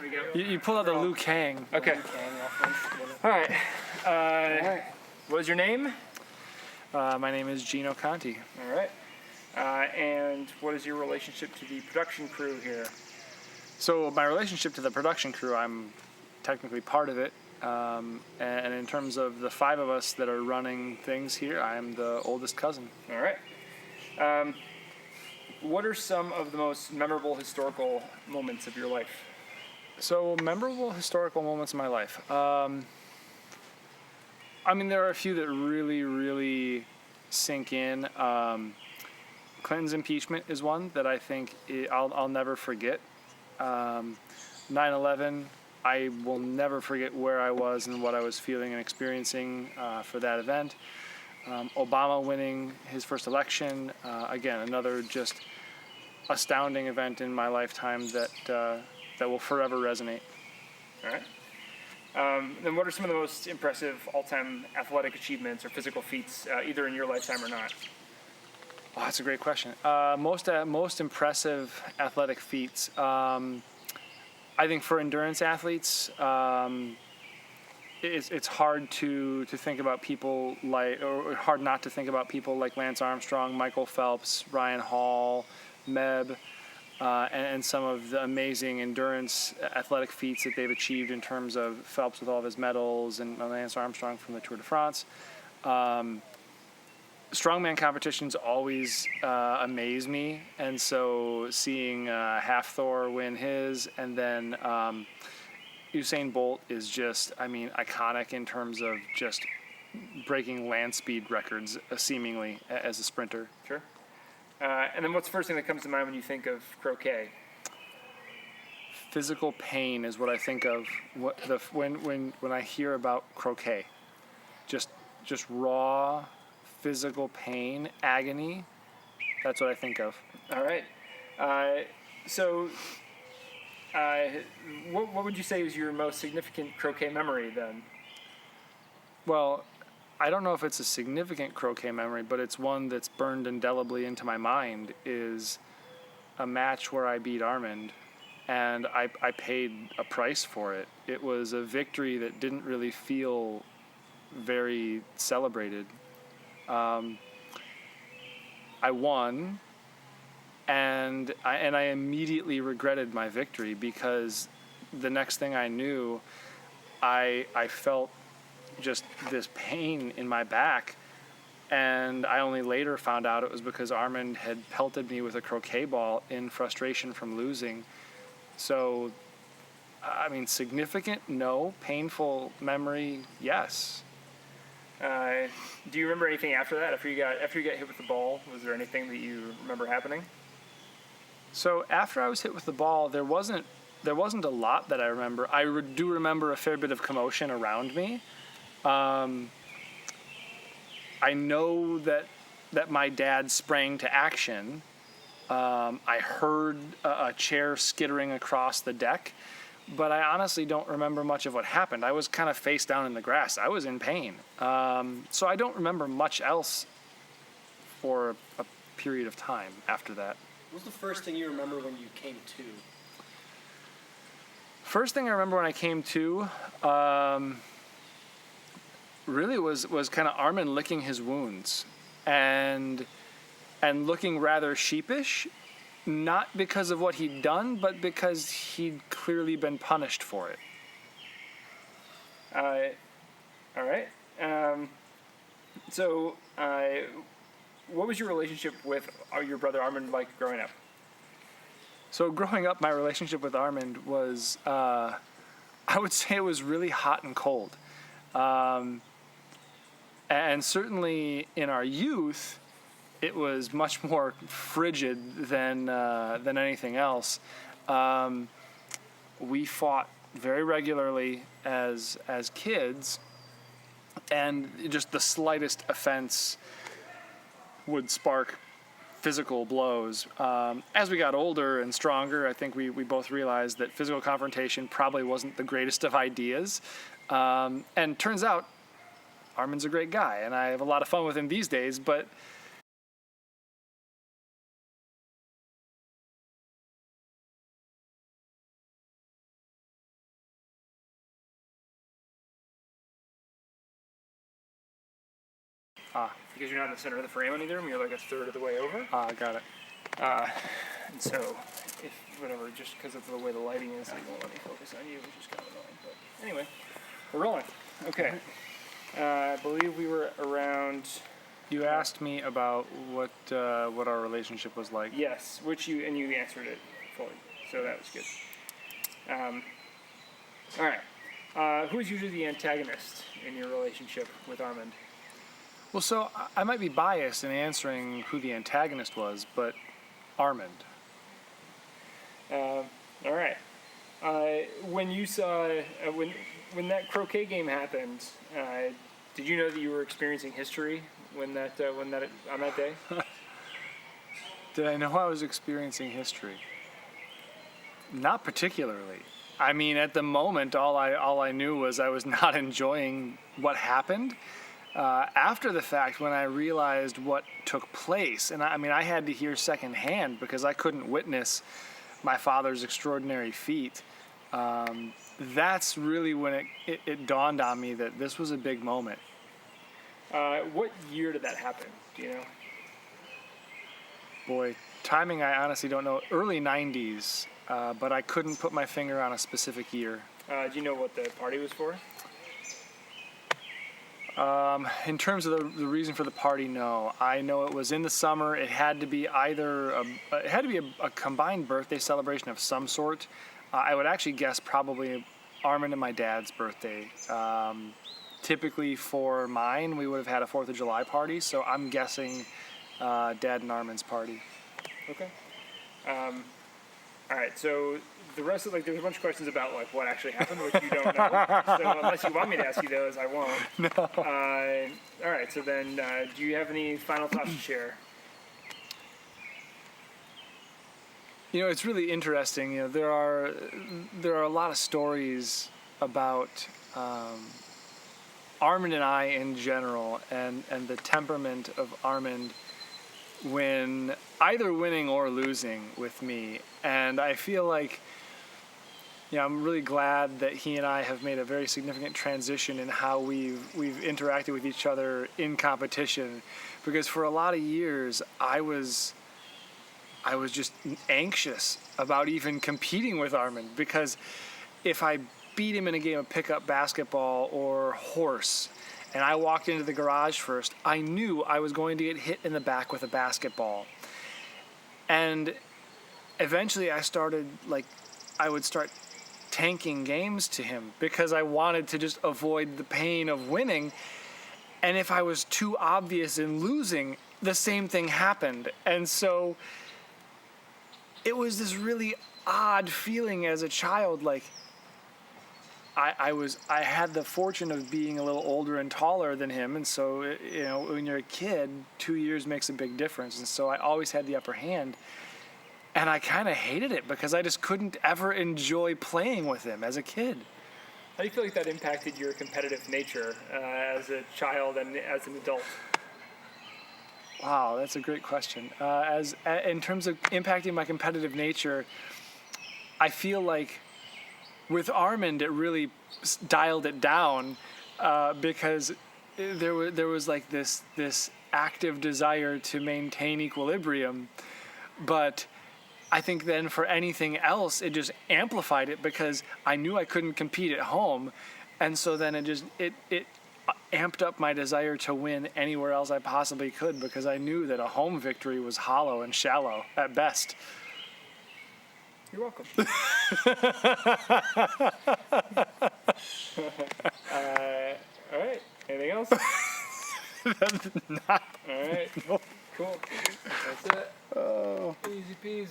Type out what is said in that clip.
There we go. You pulled out the Liu Kang. Okay. All right. What is your name? My name is Gino Conti. All right. And what is your relationship to the production crew here? So my relationship to the production crew, I'm technically part of it. And in terms of the 5 of us that are running things here, I'm the oldest cousin. All right. What are some of the most memorable historical moments of your life? So memorable historical moments in my life. I mean, there are a few that really, really sink in. Clinton's impeachment is one that I think I'll never forget. 9/11, I will never forget where I was and what I was feeling and experiencing for that event. Obama winning his first election, again, another just astounding event in my lifetime that will forever resonate. All right. Then what are some of the most impressive all-time athletic achievements or physical feats, either in your lifetime or not? Oh, that's a great question. Most impressive athletic feats. I think for endurance athletes, it's hard to think about people like, or hard not to think about people like Lance Armstrong, Michael Phelps, Ryan Hall, Meb, and some of the amazing endurance athletic feats that they've achieved in terms of Phelps with all of his medals and Lance Armstrong from the Tour de France. Strongman competitions always amaze me, and so seeing Half-Thor win his, and then Usain Bolt is just, I mean, iconic in terms of just breaking land speed records, seemingly, as a sprinter. Sure. And then what's the first thing that comes to mind when you think of croquet? Physical pain is what I think of when I hear about croquet. Just raw physical pain, agony. That's what I think of. All right. What would you say is your most significant croquet memory then? Well, I don't know if it's a significant croquet memory, but it's one that's burned indelibly into my mind, is a match where I beat Armand, and I paid a price for it. It was a victory that didn't really feel very celebrated. I won, and I immediately regretted my victory, because the next thing I knew, I felt just this pain in my back, and I only later found out it was because Armand had pelted me with a croquet ball in frustration from losing. So, I mean, significant, no. Painful memory, yes. Do you remember anything after that? After you got hit with the ball, was there anything that you remember happening? So after I was hit with the ball, there wasn't a lot that I remember. I do remember a fair bit of commotion around me. I know that my dad sprang to action. I heard a chair skittering across the deck, but I honestly don't remember much of what happened. I was kind of face down in the grass. I was in pain. So I don't remember much else for a period of time after that. What was the first thing you remember when you came to? First thing I remember when I came to, really was kind of Armand licking his wounds and looking rather sheepish, not because of what he'd done, but because he'd clearly been punished for it. All right. What was your relationship with your brother Armand like growing up? So growing up, my relationship with Armand was, I would say it was really hot and cold. And certainly in our youth, it was much more frigid than anything else. We fought very regularly as kids, and just the slightest offense would spark physical blows. As we got older and stronger, I think we both realized that physical confrontation probably wasn't the greatest of ideas. And turns out, Armand's a great guy, and I have a lot of fun with him these days, but because you're not in the center of the frame on either of them. You're like a third of the way over. Got it. And so, if whatever, just because of the way the lighting is, it won't let me focus on you, which is kind of annoying. But anyway, we're rolling. Okay. I believe we were around. You asked me about what our relationship was like. Yes, you answered it fully, so that was good. All right. Who's usually the antagonist in your relationship with Armand? Well, so I might be biased in answering who the antagonist was, but Armand. All right. When you saw when that croquet game happened, did you know that you were experiencing history on that day? Did I know I was experiencing history? Not particularly. I mean, at the moment, all I knew was I was not enjoying what happened. After the fact, when I realized what took place, and I had to hear secondhand because I couldn't witness my father's extraordinary feat. That's really when it dawned on me that this was a big moment. What year did that happen? Do you know? Boy, timing I honestly don't know. Early 90s, but I couldn't put my finger on a specific year. Do you know what the party was for? In terms of the reason for the party, no. I know it was in the summer. It had to be either a combined birthday celebration of some sort. I would actually guess probably Armand and my dad's birthday. Typically for mine, we would have had a 4th of July party, so I'm guessing Dad and Armand's party. Okay. All right, so the rest of there's a bunch of questions about what actually happened, which you don't know. So unless you want me to ask you those, I won't. No. All right, so then do you have any final thoughts to share? It's really interesting. There are a lot of stories about Armand and I in general, and the temperament of Armand when either winning or losing with me. And I feel like I'm really glad that he and I have made a very significant transition in how we've interacted with each other in competition, because for a lot of years I was just anxious about even competing with Armand, because if I beat him in a game of pickup basketball or horse and I walked into the garage first, I knew I was going to get hit in the back with a basketball. And eventually I would start tanking games to him because I wanted to just avoid the pain of winning. And if I was too obvious in losing, the same thing happened. And so it was this really odd feeling as a child, I had the fortune of being a little older and taller than him, and so when you're a kid, 2 years makes a big difference, and so I always had the upper hand, and I kind of hated it because I just couldn't ever enjoy playing with him as a kid. How do you feel like that impacted your competitive nature as a child and as an adult? Wow, that's a great question. In terms of impacting my competitive nature, I feel like with Armand, it really dialed it down because there was this active desire to maintain equilibrium, but I think then for anything else, it just amplified it because I knew I couldn't compete at home, and so then it amped up my desire to win anywhere else I possibly could, because I knew that a home victory was hollow and shallow at best. You're welcome. All right. Anything else? Not. All right. No. Cool. That's it. Oh. Easy peasy.